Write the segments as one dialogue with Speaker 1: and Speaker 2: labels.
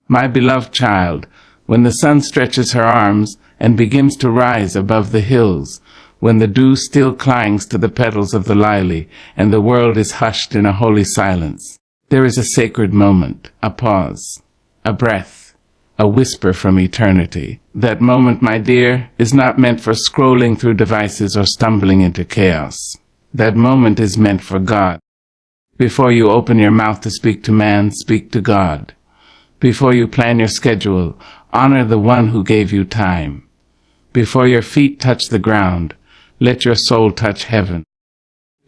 Speaker 1: My beloved child, when the sun stretches her arms and begins to rise above the hills, when the dew still clings to the petals of the lily and the world is hushed in a holy silence, there is a sacred moment, a pause, a breath, a whisper from eternity. That moment, my dear, is not meant for scrolling through devices or stumbling into chaos. That moment is meant for God. Before you open your mouth to speak to man, speak to God. Before you plan your schedule, honor the one who gave you time. Before your feet touch the ground, let your soul touch heaven.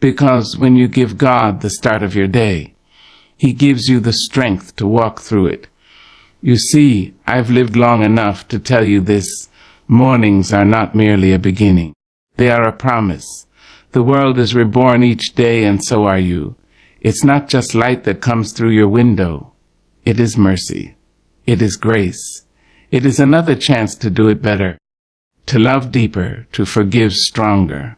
Speaker 1: Because when you give God the start of your day, He gives you the strength to walk through it. You see, I've lived long enough to tell you this. Mornings are not merely a beginning. They are a promise. The world is reborn each day, and so are you. It's not just light that comes through your window. It is mercy. It is grace. It is another chance to do it better, to love deeper, to forgive stronger.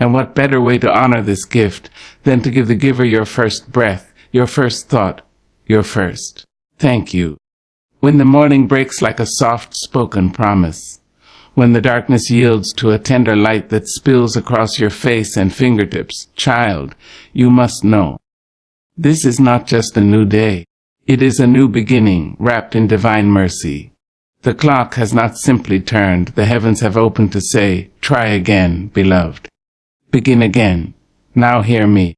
Speaker 1: And what better way to honor this gift than to give the giver your first breath, your first thought, your first thank you. When the morning breaks like a soft-spoken promise, when the darkness yields to a tender light that spills across your face and fingertips, child, you must know. This is not just a new day. It is a new beginning, wrapped in divine mercy. The clock has not simply turned. The heavens have opened to say, try again, beloved. Begin again. Now hear me.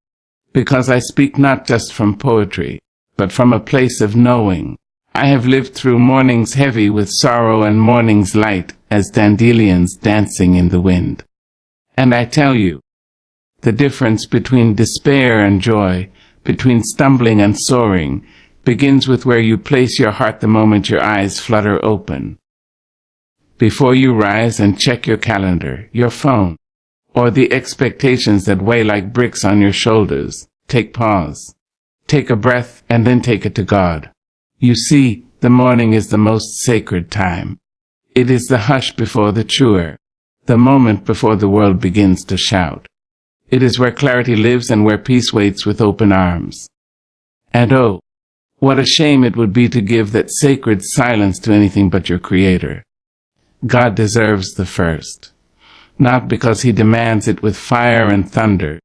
Speaker 1: Because I speak not just from poetry, but from a place of knowing. I have lived through mornings heavy with sorrow and mornings light as dandelions dancing in the wind. And I tell you, the difference between despair and joy, between stumbling and soaring, begins with where you place your heart the moment your eyes flutter open. Before you rise and check your calendar, your phone, or the expectations that weigh like bricks on your shoulders, take pause. Take a breath and then take it to God. You see, the morning is the most sacred time. It is the hush before the chewer, the moment before the world begins to shout. It is where clarity lives and where peace waits with open arms. And oh, what a shame it would be to give that sacred silence to anything but your Creator. God deserves the first, not because He demands it with fire and thunder,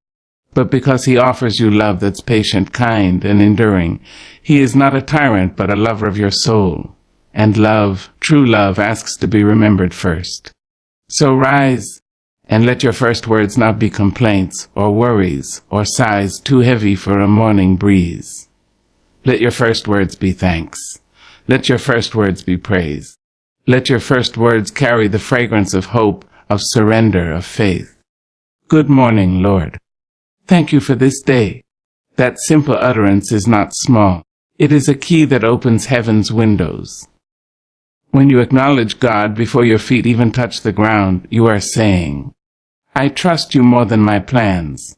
Speaker 1: but because He offers you love that's patient, kind, and enduring. He is not a tyrant, but a lover of your soul. And love, true love, asks to be remembered first. So rise, and let your first words not be complaints, or worries, or sighs too heavy for a morning breeze. Let your first words be thanks. Let your first words be praise. Let your first words carry the fragrance of hope, of surrender, of faith. Good morning, Lord. Thank you for this day. That simple utterance is not small. It is a key that opens heaven's windows. When you acknowledge God before your feet even touch the ground, you are saying, I trust you more than my plans.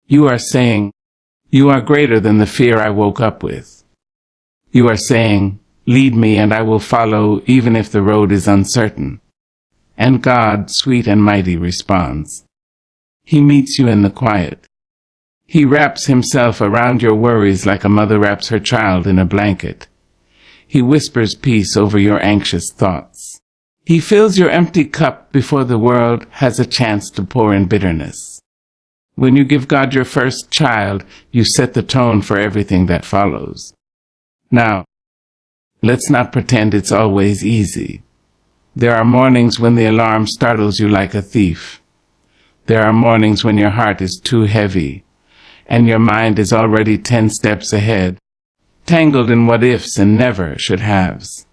Speaker 1: You are saying, you are greater than the fear I woke up with. You are saying, lead me and I will follow even if the road is uncertain. And God, sweet and mighty, responds. He meets you in the quiet. He wraps Himself around your worries like a mother wraps her child in a blanket. He whispers peace over your anxious thoughts. He fills your empty cup before the world has a chance to pour in bitterness. When you give God your first child, you set the tone for everything that follows. Now, let's not pretend it's always easy. There are mornings when the alarm startles you like a thief. There are mornings when your heart is too heavy, and your mind is already 10 steps ahead, tangled in what-ifs and never-should-haves.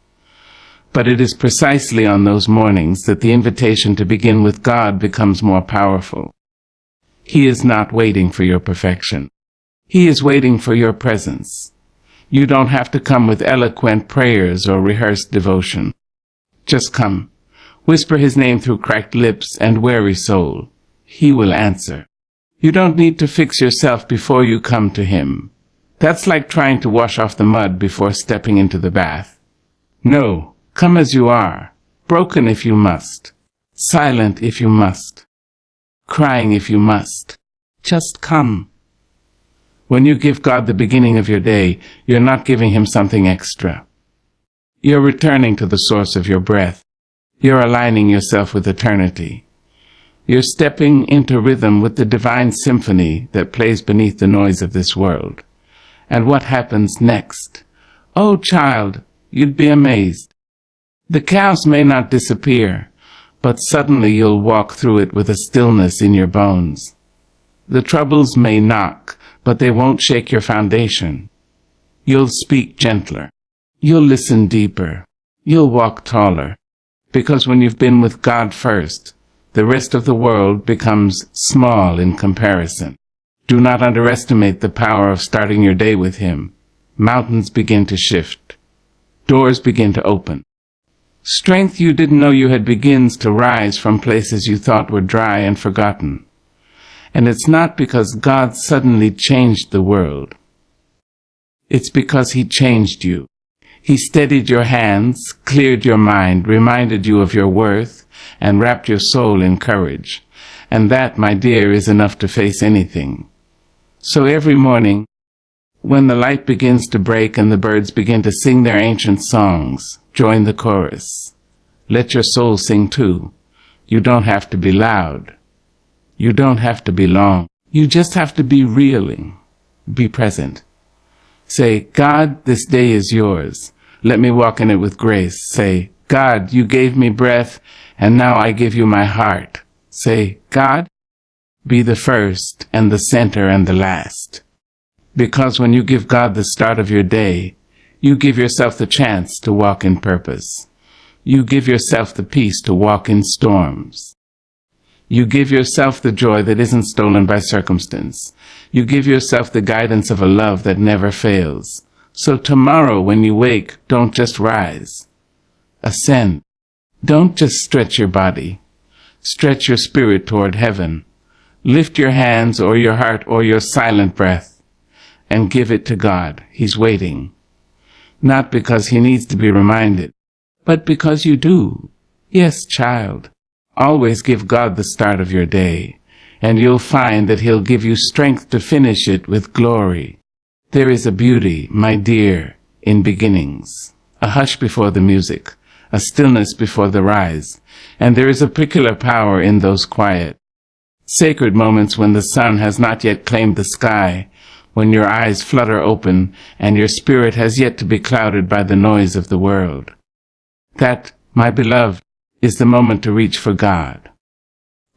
Speaker 1: But it is precisely on those mornings that the invitation to begin with God becomes more powerful. He is not waiting for your perfection. He is waiting for your presence. You don't have to come with eloquent prayers or rehearsed devotion. Just come. Whisper His name through cracked lips and weary soul. He will answer. You don't need to fix yourself before you come to Him. That's like trying to wash off the mud before stepping into the bath. No, come as you are, broken if you must, silent if you must, crying if you must. Just come. When you give God the beginning of your day, you're not giving Him something extra. You're returning to the source of your breath. You're aligning yourself with eternity. You're stepping into rhythm with the divine symphony that plays beneath the noise of this world. And what happens next? Oh, child, you'd be amazed. The chaos may not disappear, but suddenly you'll walk through it with a stillness in your bones. The troubles may knock, but they won't shake your foundation. You'll speak gentler. You'll listen deeper. You'll walk taller. Because when you've been with God first, the rest of the world becomes small in comparison. Do not underestimate the power of starting your day with Him. Mountains begin to shift. Doors begin to open. Strength you didn't know you had begins to rise from places you thought were dry and forgotten. And it's not because God suddenly changed the world. It's because He changed you. He steadied your hands, cleared your mind, reminded you of your worth, and wrapped your soul in courage. And that, my dear, is enough to face anything. So every morning, when the light begins to break and the birds begin to sing their ancient songs, join the chorus. Let your soul sing too. You don't have to be loud. You don't have to be long. You just have to be reeling. Be present. Say, God, this day is yours. Let me walk in it with grace. Say, God, you gave me breath, and now I give you my heart. Say, God, be the first and the center and the last. Because when you give God the start of your day, you give yourself the chance to walk in purpose. You give yourself the peace to walk in storms. You give yourself the joy that isn't stolen by circumstance. You give yourself the guidance of a love that never fails. So tomorrow when you wake, don't just rise. Ascend. Don't just stretch your body. Stretch your spirit toward heaven. Lift your hands or your heart or your silent breath and give it to God. He's waiting. Not because He needs to be reminded, but because you do. Yes, child. Always give God the start of your day, and you'll find that He'll give you strength to finish it with glory. There is a beauty, my dear, in beginnings, a hush before the music, a stillness before the rise, and there is a peculiar power in those quiet, sacred moments when the sun has not yet claimed the sky, when your eyes flutter open and your spirit has yet to be clouded by the noise of the world. That, my beloved, is the moment to reach for God.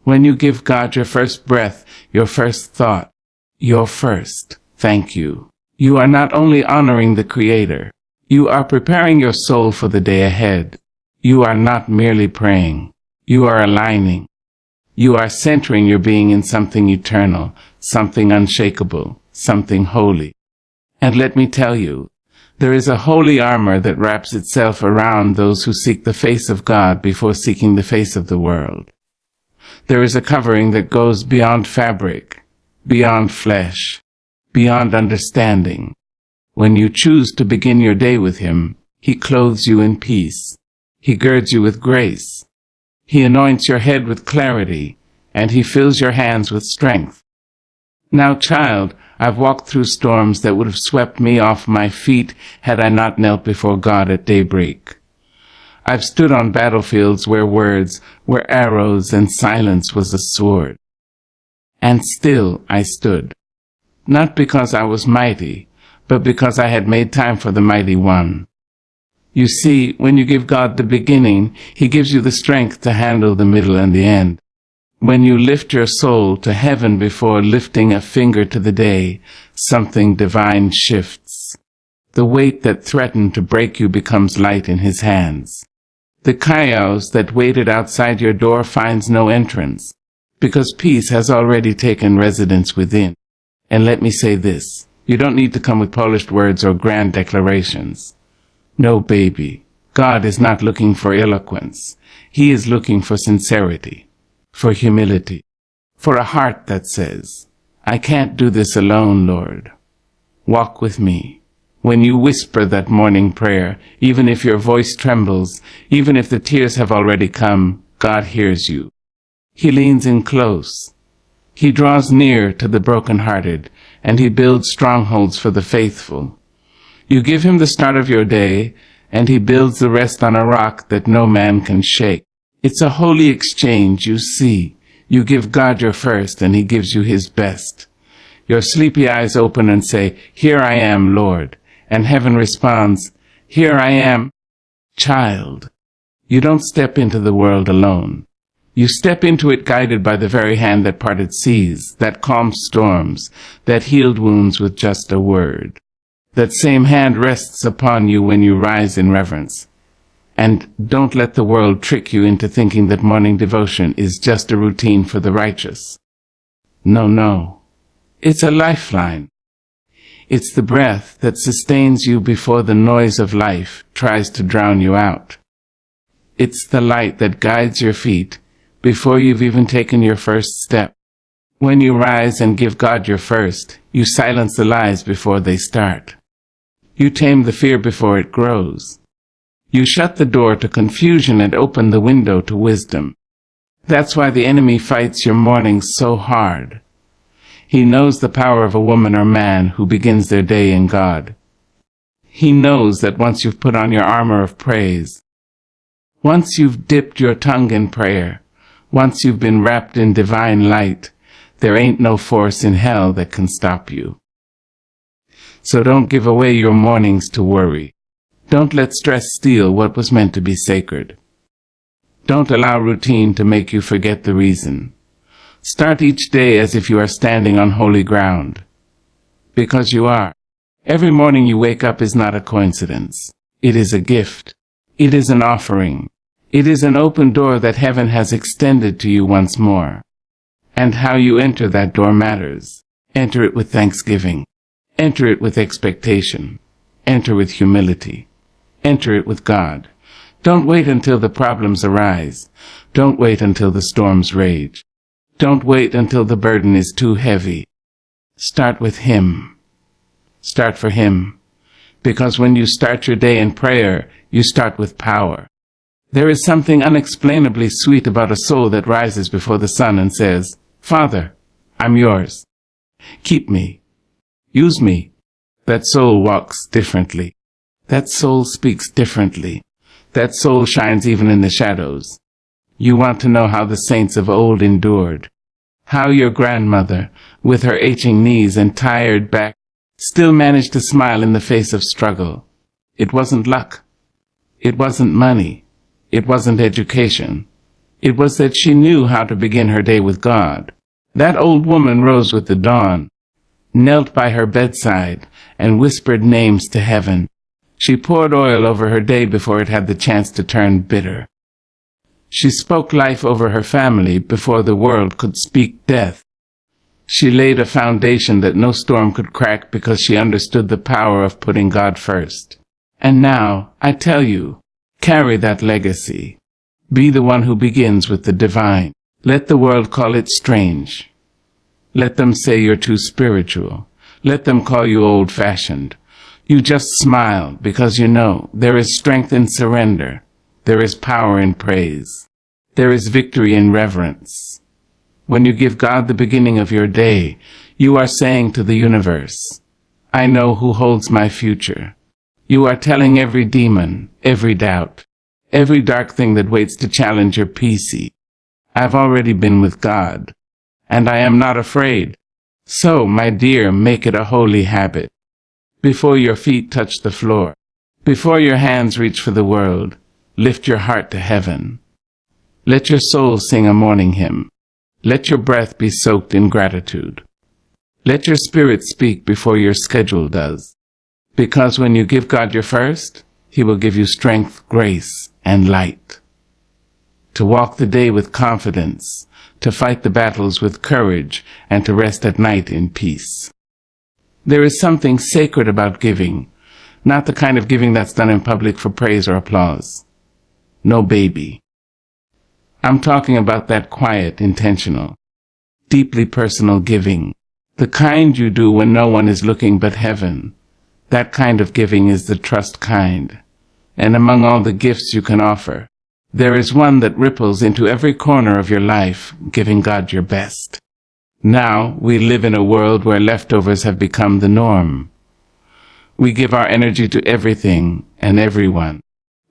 Speaker 1: When you give God your first breath, your first thought, your first thank you, you are not only honoring the Creator, you are preparing your soul for the day ahead. You are not merely praying, you are aligning. You are centering your being in something eternal, something unshakable, something holy. And let me tell you, there is a holy armor that wraps itself around those who seek the face of God before seeking the face of the world. There is a covering that goes beyond fabric, beyond flesh, beyond understanding. When you choose to begin your day with Him, He clothes you in peace. He girds you with grace. He anoints your head with clarity, and He fills your hands with strength. Now, child, I've walked through storms that would have swept me off my feet had I not knelt before God at daybreak. I've stood on battlefields where words were arrows and silence was a sword. And still I stood, not because I was mighty, but because I had made time for the mighty one. You see, when you give God the beginning, He gives you the strength to handle the middle and the end. When you lift your soul to heaven before lifting a finger to the day, something divine shifts. The weight that threatened to break you becomes light in His hands. The chaos that waited outside your door finds no entrance, because peace has already taken residence within. And let me say this, you don't need to come with polished words or grand declarations. No, baby, God is not looking for eloquence. He is looking for sincerity. For humility, for a heart that says, I can't do this alone, Lord. Walk with me. When you whisper that morning prayer, even if your voice trembles, even if the tears have already come, God hears you. He leans in close. He draws near to the brokenhearted, and He builds strongholds for the faithful. You give Him the start of your day, and he builds the rest on a rock that no man can shake. It's a holy exchange, you see. You give God your first, and he gives you his best. Your sleepy eyes open and say, "Here I am, Lord." And heaven responds, "Here I am, child." You don't step into the world alone. You step into it guided by the very hand that parted seas, that calmed storms, that healed wounds with just a word. That same hand rests upon you when you rise in reverence. And don't let the world trick you into thinking that morning devotion is just a routine for the righteous. No. It's a lifeline. It's the breath that sustains you before the noise of life tries to drown you out. It's the light that guides your feet before you've even taken your first step. When you rise and give God your first, you silence the lies before they start. You tame the fear before it grows. You shut the door to confusion and open the window to wisdom. That's why the enemy fights your mornings so hard. He knows the power of a woman or man who begins their day in God. He knows that once you've put on your armor of praise, once you've dipped your tongue in prayer, once you've been wrapped in divine light, there ain't no force in hell that can stop you. So don't give away your mornings to worry. Don't let stress steal what was meant to be sacred. Don't allow routine to make you forget the reason. Start each day as if you are standing on holy ground. Because you are. Every morning you wake up is not a coincidence. It is a gift. It is an offering. It is an open door that heaven has extended to you once more. And how you enter that door matters. Enter it with thanksgiving. Enter it with expectation. Enter with humility. Enter it with God. Don't wait until the problems arise. Don't wait until the storms rage. Don't wait until the burden is too heavy. Start with him. Start for him. Because when you start your day in prayer, you start with power. There is something unexplainably sweet about a soul that rises before the sun and says, "Father, I'm yours. Keep me. Use me." That soul walks differently. That soul speaks differently. That soul shines even in the shadows. You want to know how the saints of old endured. How your grandmother, with her aching knees and tired back, still managed to smile in the face of struggle. It wasn't luck. It wasn't money. It wasn't education. It was that she knew how to begin her day with God. That old woman rose with the dawn, knelt by her bedside, and whispered names to heaven. She poured oil over her day before it had the chance to turn bitter. She spoke life over her family before the world could speak death. She laid a foundation that no storm could crack because she understood the power of putting God first. And now, I tell you, carry that legacy. Be the one who begins with the divine. Let the world call it strange. Let them say you're too spiritual. Let them call you old-fashioned. You just smile because you know there is strength in surrender. There is power in praise. There is victory in reverence. When you give God the beginning of your day, you are saying to the universe, "I know who holds my future." You are telling every demon, every doubt, every dark thing that waits to challenge your peace, "I've already been with God, and I am not afraid." So, my dear, make it a holy habit. Before your feet touch the floor, before your hands reach for the world, lift your heart to heaven. Let your soul sing a morning hymn. Let your breath be soaked in gratitude. Let your spirit speak before your schedule does. Because when you give God your first, he will give you strength, grace, and light. To walk the day with confidence, to fight the battles with courage, and to rest at night in peace. There is something sacred about giving, not the kind of giving that's done in public for praise or applause. No baby. I'm talking about that quiet, intentional, deeply personal giving, the kind you do when no one is looking but heaven. That kind of giving is the trust kind. And among all the gifts you can offer, there is one that ripples into every corner of your life, giving God your best. Now, we live in a world where leftovers have become the norm. We give our energy to everything, and everyone.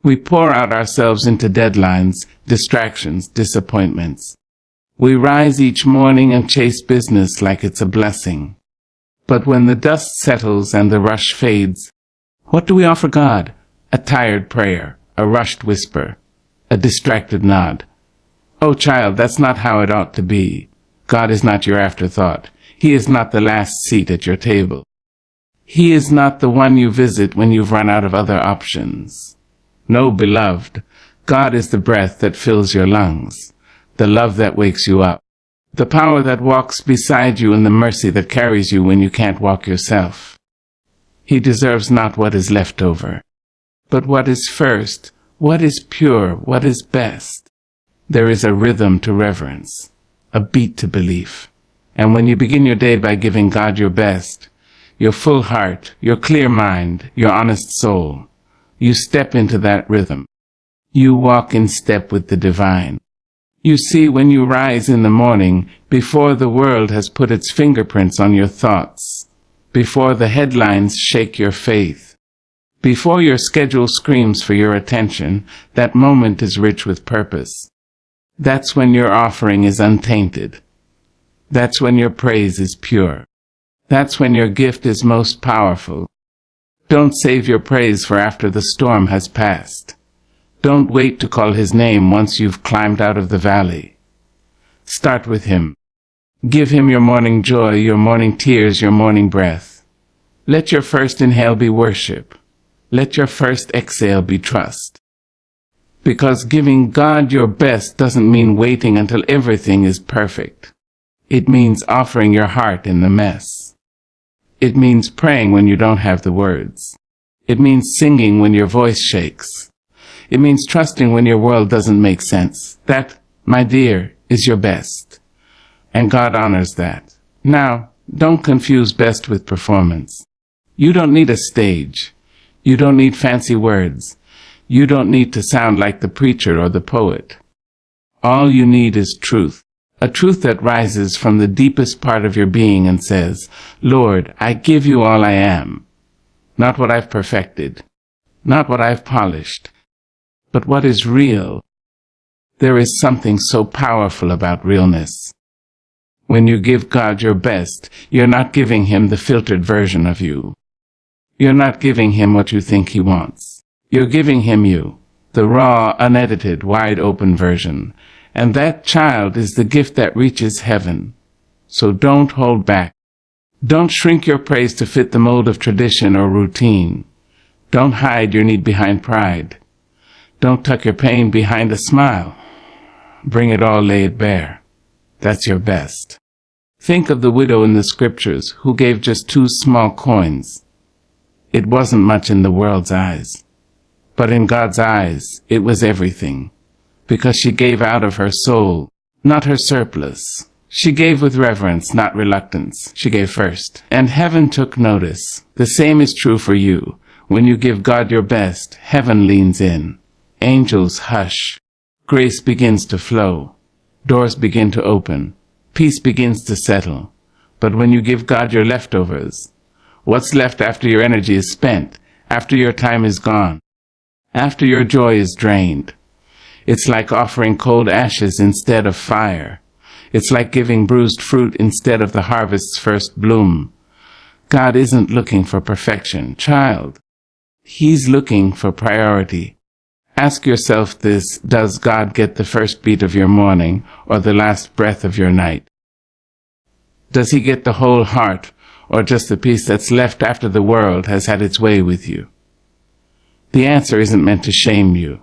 Speaker 1: We pour out ourselves into deadlines, distractions, disappointments. We rise each morning and chase business like it's a blessing. But when the dust settles and the rush fades, what do we offer God? A tired prayer, a rushed whisper, a distracted nod. Oh, child, that's not how it ought to be. God is not your afterthought. He is not the last seat at your table. He is not the one you visit when you've run out of other options. No, beloved, God is the breath that fills your lungs, the love that wakes you up, the power that walks beside you, and the mercy that carries you when you can't walk yourself. He deserves not what is left over, but what is first, what is pure, what is best. There is a rhythm to reverence, a beat to belief. And when you begin your day by giving God your best, your full heart, your clear mind, your honest soul, you step into that rhythm. You walk in step with the divine. You see, when you rise in the morning, before the world has put its fingerprints on your thoughts, before the headlines shake your faith, before your schedule screams for your attention, that moment is rich with purpose. That's when your offering is untainted. That's when your praise is pure. That's when your gift is most powerful. Don't save your praise for after the storm has passed. Don't wait to call his name once you've climbed out of the valley. Start with him. Give him your morning joy, your morning tears, your morning breath. Let your first inhale be worship. Let your first exhale be trust. Because giving God your best doesn't mean waiting until everything is perfect. It means offering your heart in the mess. It means praying when you don't have the words. It means singing when your voice shakes. It means trusting when your world doesn't make sense. That, my dear, is your best. And God honors that. Now, don't confuse best with performance. You don't need a stage. You don't need fancy words. You don't need to sound like the preacher or the poet. All you need is truth. A truth that rises from the deepest part of your being and says, Lord, I give you all I am. Not what I've perfected, not what I've polished, but what is real. There is something so powerful about realness. When you give God your best, you're not giving him the filtered version of you. You're not giving him what you think he wants. You're giving him you, the raw, unedited, wide-open version. And that, child, is the gift that reaches heaven. So don't hold back. Don't shrink your praise to fit the mold of tradition or routine. Don't hide your need behind pride. Don't tuck your pain behind a smile. Bring it all, lay it bare. That's your best. Think of the widow in the scriptures who gave just 2 small coins. It wasn't much in the world's eyes, but in God's eyes, it was everything. Because she gave out of her soul, not her surplus. She gave with reverence, not reluctance. She gave first. And heaven took notice. The same is true for you. When you give God your best, heaven leans in. Angels hush. Grace begins to flow. Doors begin to open. Peace begins to settle. But when you give God your leftovers, what's left after your energy is spent, after your time is gone, after your joy is drained? It's like offering cold ashes instead of fire. It's like giving bruised fruit instead of the harvest's first bloom. God isn't looking for perfection, child. He's looking for priority. Ask yourself this: does God get the first beat of your morning or the last breath of your night? Does he get the whole heart or just the piece that's left after the world has had its way with you? The answer isn't meant to shame you.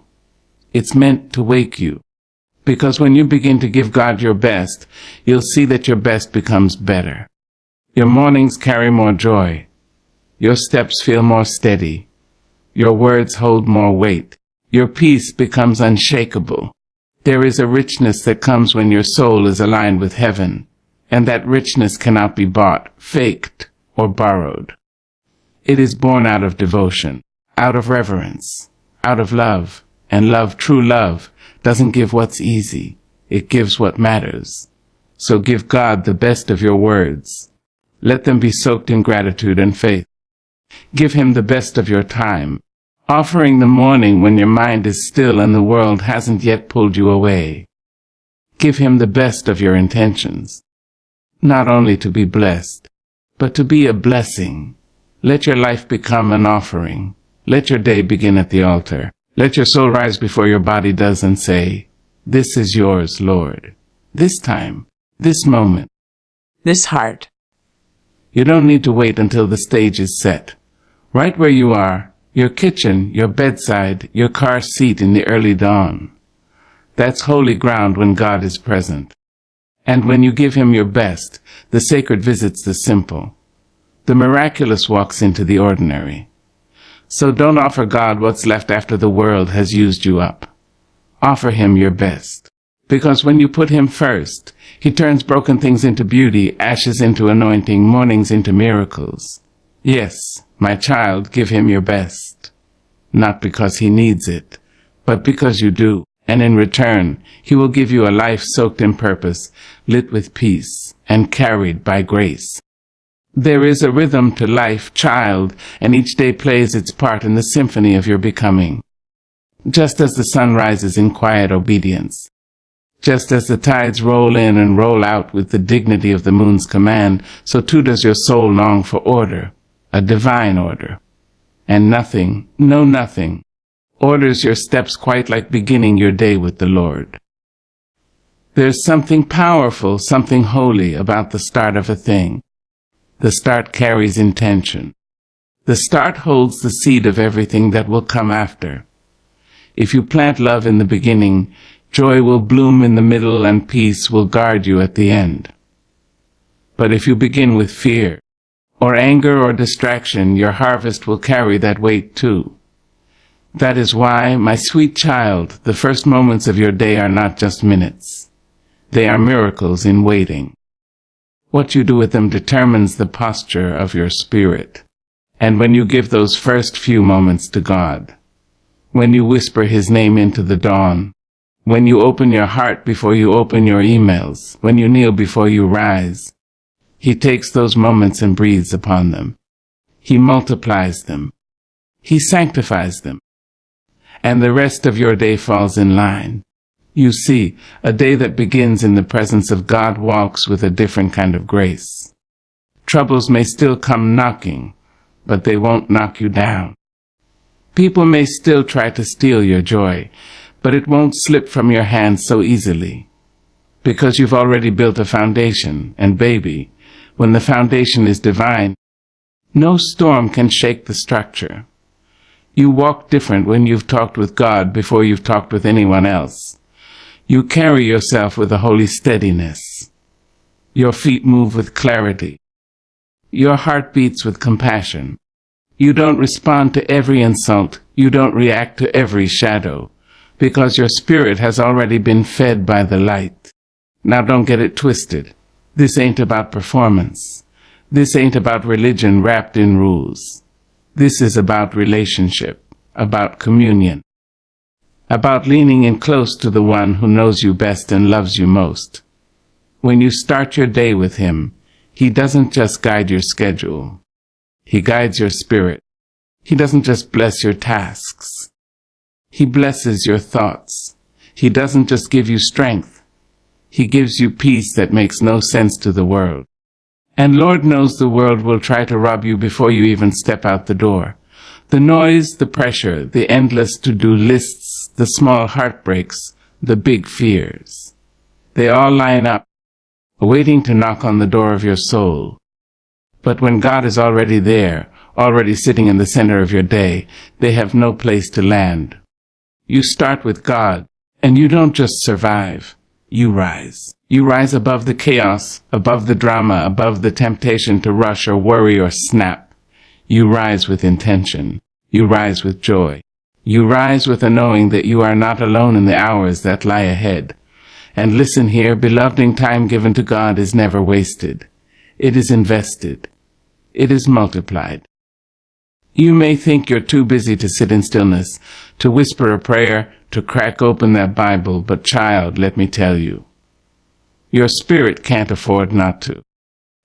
Speaker 1: It's meant to wake you. Because when you begin to give God your best, you'll see that your best becomes better. Your mornings carry more joy. Your steps feel more steady. Your words hold more weight. Your peace becomes unshakable. There is a richness that comes when your soul is aligned with heaven, and that richness cannot be bought, faked, or borrowed. It is born out of devotion, out of reverence, out of love. And love, true love, doesn't give what's easy. It gives what matters. So give God the best of your words. Let them be soaked in gratitude and faith. Give him the best of your time. Offering the morning when your mind is still and the world hasn't yet pulled you away. Give him the best of your intentions. Not only to be blessed, but to be a blessing. Let your life become an offering. Let your day begin at the altar. Let your soul rise before your body does and say, "This is yours, Lord. This time, this moment,
Speaker 2: this heart."
Speaker 1: You don't need to wait until the stage is set. Right where you are, your kitchen, your bedside, your car seat in the early dawn. That's holy ground when God is present. And when you give him your best, the sacred visits the simple. The miraculous walks into the ordinary. So don't offer God what's left after the world has used you up. Offer him your best. Because when you put him first, he turns broken things into beauty, ashes into anointing, mornings into miracles. Yes, my child, give him your best. Not because he needs it, but because you do. And in return, he will give you a life soaked in purpose, lit with peace, and carried by grace. There is a rhythm to life, child, and each day plays its part in the symphony of your becoming. Just as the sun rises in quiet obedience, just as the tides roll in and roll out with the dignity of the moon's command, so too does your soul long for order, a divine order. And nothing, no nothing, orders your steps quite like beginning your day with the Lord. There's something powerful, something holy about the start of a thing. The start carries intention. The start holds the seed of everything that will come after. If you plant love in the beginning, joy will bloom in the middle and peace will guard you at the end. But if you begin with fear, or anger or distraction, your harvest will carry that weight too. That is why, my sweet child, the first moments of your day are not just minutes. They are miracles in waiting. What you do with them determines the posture of your spirit. And when you give those first few moments to God, when you whisper his name into the dawn, when you open your heart before you open your emails, when you kneel before you rise, he takes those moments and breathes upon them. He multiplies them. He sanctifies them. And the rest of your day falls in line. You see, a day that begins in the presence of God walks with a different kind of grace. Troubles may still come knocking, but they won't knock you down. People may still try to steal your joy, but it won't slip from your hands so easily. Because you've already built a foundation, and baby, when the foundation is divine, no storm can shake the structure. You walk different when you've talked with God before you've talked with anyone else. You carry yourself with a holy steadiness. Your feet move with clarity. Your heart beats with compassion. You don't respond to every insult. You don't react to every shadow, because your spirit has already been fed by the light. Now don't get it twisted. This ain't about performance. This ain't about religion wrapped in rules. This is about relationship, about communion. About leaning in close to the one who knows you best and loves you most. When you start your day with him, he doesn't just guide your schedule. He guides your spirit. He doesn't just bless your tasks. He blesses your thoughts. He doesn't just give you strength. He gives you peace that makes no sense to the world. And Lord knows the world will try to rob you before you even step out the door. The noise, the pressure, the endless to-do lists, the small heartbreaks, the big fears. They all line up, waiting to knock on the door of your soul. But when God is already there, already sitting in the center of your day, they have no place to land. You start with God, and you don't just survive. You rise. You rise above the chaos, above the drama, above the temptation to rush or worry or snap. You rise with intention. You rise with joy. You rise with a knowing that you are not alone in the hours that lie ahead. And listen here, beloved, time given to God is never wasted. It is invested. It is multiplied. You may think you're too busy to sit in stillness, to whisper a prayer, to crack open that Bible, but child, let me tell you, your spirit can't afford not to.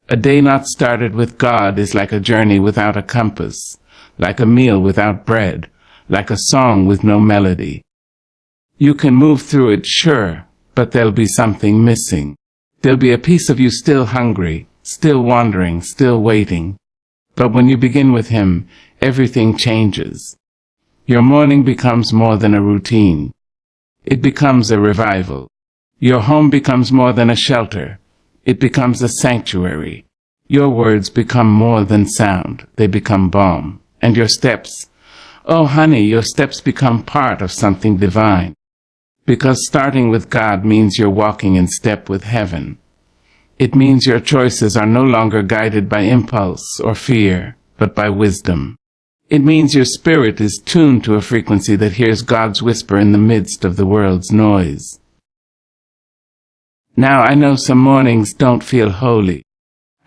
Speaker 1: A day not started with God is like a journey without a compass, like a meal without bread, like a song with no melody. You can move through it, sure, but there'll be something missing. There'll be a piece of you still hungry, still wandering, still waiting. But when you begin with Him, everything changes. Your morning becomes more than a routine. It becomes a revival. Your home becomes more than a shelter. It becomes a sanctuary. Your words become more than sound. They become balm. And your steps, oh honey, your steps become part of something divine. Because starting with God means you're walking in step with heaven. It means your choices are no longer guided by impulse or fear, but by wisdom. It means your spirit is tuned to a frequency that hears God's whisper in the midst of the world's noise. Now, I know some mornings don't feel holy.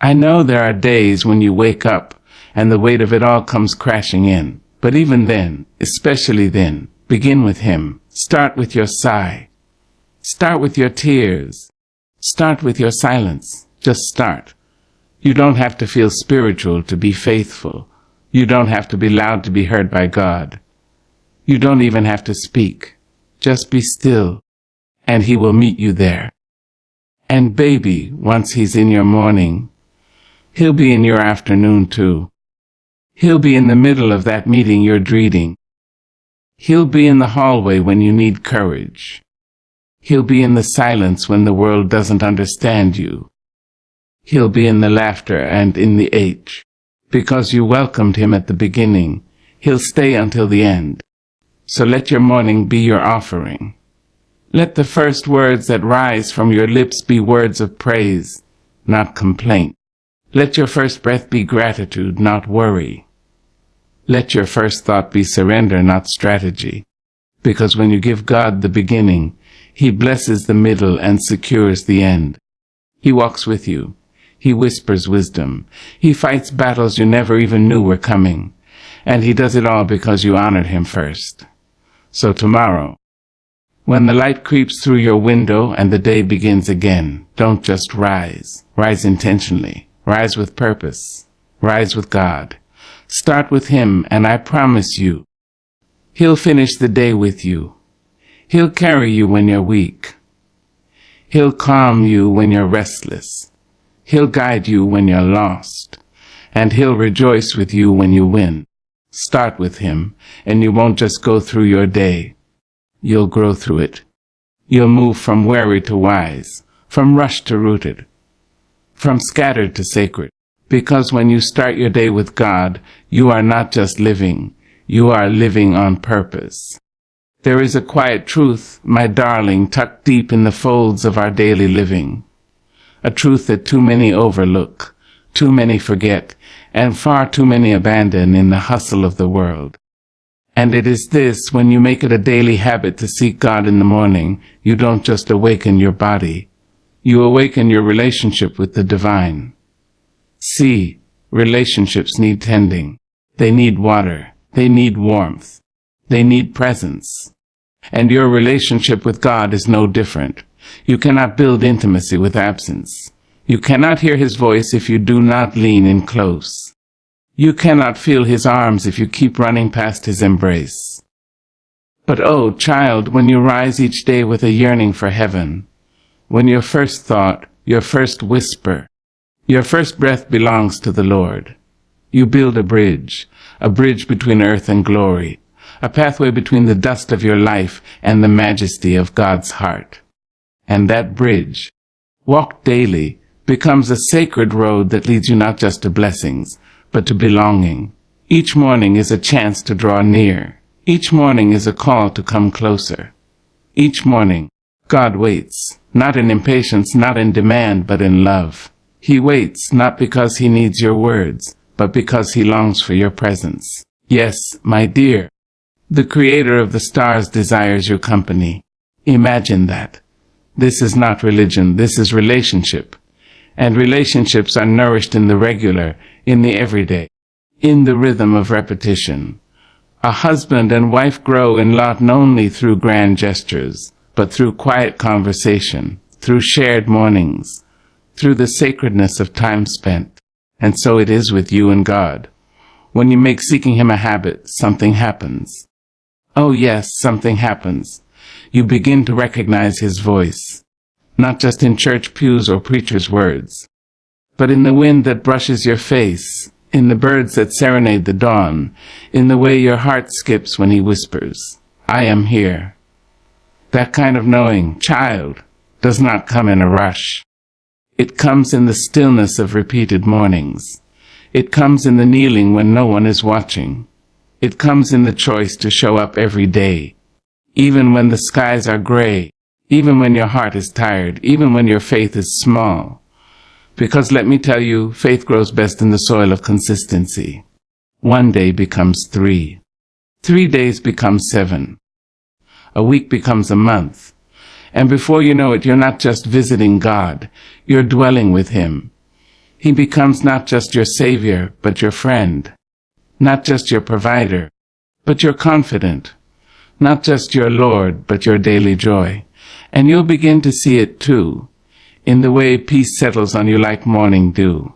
Speaker 1: I know there are days when you wake up and the weight of it all comes crashing in. But even then, especially then, begin with Him. Start with your sigh. Start with your tears. Start with your silence. Just start. You don't have to feel spiritual to be faithful. You don't have to be loud to be heard by God. You don't even have to speak. Just be still, and He will meet you there. And baby, once He's in your morning, He'll be in your afternoon too. He'll be in the middle of that meeting you're dreading. He'll be in the hallway when you need courage. He'll be in the silence when the world doesn't understand you. He'll be in the laughter and in the ache. Because you welcomed Him at the beginning, He'll stay until the end. So let your morning be your offering. Let the first words that rise from your lips be words of praise, not complaint. Let your first breath be gratitude, not worry. Let your first thought be surrender, not strategy. Because when you give God the beginning, He blesses the middle and secures the end. He walks with you. He whispers wisdom. He fights battles you never even knew were coming. And He does it all because you honored Him first. So tomorrow, when the light creeps through your window and the day begins again, don't just rise. Rise intentionally. Rise with purpose. Rise with God. Start with Him, and I promise you, He'll finish the day with you. He'll carry you when you're weak. He'll calm you when you're restless. He'll guide you when you're lost. And He'll rejoice with you when you win. Start with Him, and you won't just go through your day. You'll grow through it. You'll move from wary to wise, from rushed to rooted, from scattered to sacred. Because when you start your day with God, you are not just living, you are living on purpose. There is a quiet truth, my darling, tucked deep in the folds of our daily living. A truth that too many overlook, too many forget, and far too many abandon in the hustle of the world. And it is this: when you make it a daily habit to seek God in the morning, you don't just awaken your body, you awaken your relationship with the divine. See, relationships need tending. They need water. They need warmth. They need presence. And your relationship with God is no different. You cannot build intimacy with absence. You cannot hear His voice if you do not lean in close. You cannot feel His arms if you keep running past His embrace. But oh, child, when you rise each day with a yearning for heaven, when your first thought, your first whisper, your first breath belongs to the Lord, you build a bridge between earth and glory, a pathway between the dust of your life and the majesty of God's heart. And that bridge, walked daily, becomes a sacred road that leads you not just to blessings, but to belonging. Each morning is a chance to draw near. Each morning is a call to come closer. Each morning, God waits, not in impatience, not in demand, but in love. He waits not because He needs your words, but because He longs for your presence. Yes, my dear, the Creator of the stars desires your company. Imagine that. This is not religion, this is relationship. And relationships are nourished in the regular, in the everyday, in the rhythm of repetition. A husband and wife grow in lot not only through grand gestures, but through quiet conversation, through shared mornings, through the sacredness of time spent. And so it is with you and God. When you make seeking Him a habit, something happens. Oh yes, something happens. You begin to recognize his voice, not just in church pews or preachers' words, but in the wind that brushes your face, in the birds that serenade the dawn, in the way your heart skips when he whispers, "I am here." That kind of knowing, child, does not come in a rush. It comes in the stillness of repeated mornings. It comes in the kneeling when no one is watching. It comes in the choice to show up every day, even when the skies are gray, even when your heart is tired, even when your faith is small. Because let me tell you, faith grows best in the soil of consistency. 1 day becomes 3. 3 days become 7. A week becomes a month. And before you know it, you're not just visiting God, you're dwelling with him. He becomes not just your savior, but your friend. Not just your provider, but your confidant. Not just your Lord, but your daily joy. And you'll begin to see it too, in the way peace settles on you like morning dew,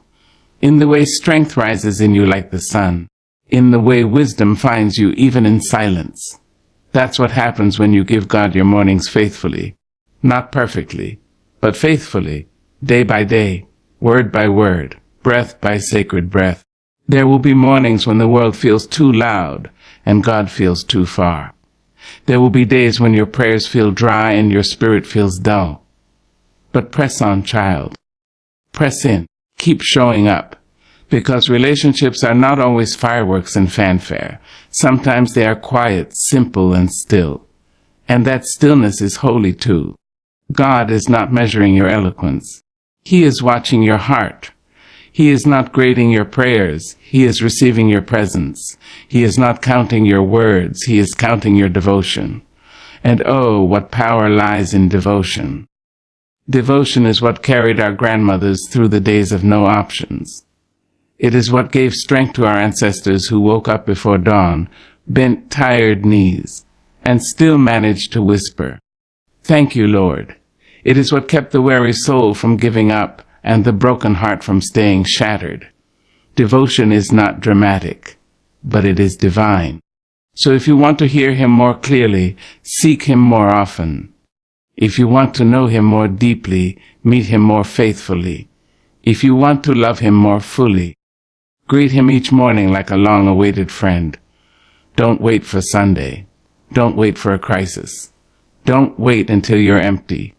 Speaker 1: in the way strength rises in you like the sun, in the way wisdom finds you even in silence. That's what happens when you give God your mornings faithfully, not perfectly, but faithfully, day by day, word by word, breath by sacred breath. There will be mornings when the world feels too loud and God feels too far. There will be days when your prayers feel dry and your spirit feels dull. But press on, child. Press in. Keep showing up. Because relationships are not always fireworks and fanfare. Sometimes they are quiet, simple, and still. And that stillness is holy too. God is not measuring your eloquence. He is watching your heart. He is not grading your prayers. He is receiving your presence. He is not counting your words. He is counting your devotion. And oh, what power lies in devotion. Devotion is what carried our grandmothers through the days of no options. It is what gave strength to our ancestors who woke up before dawn, bent tired knees, and still managed to whisper, "Thank you, Lord." It is what kept the weary soul from giving up and the broken heart from staying shattered. Devotion is not dramatic, but it is divine. So if you want to hear him more clearly, seek him more often. If you want to know him more deeply, meet him more faithfully. If you want to love him more fully, greet him each morning like a long-awaited friend. Don't wait for Sunday. Don't wait for a crisis. Don't wait until you're empty.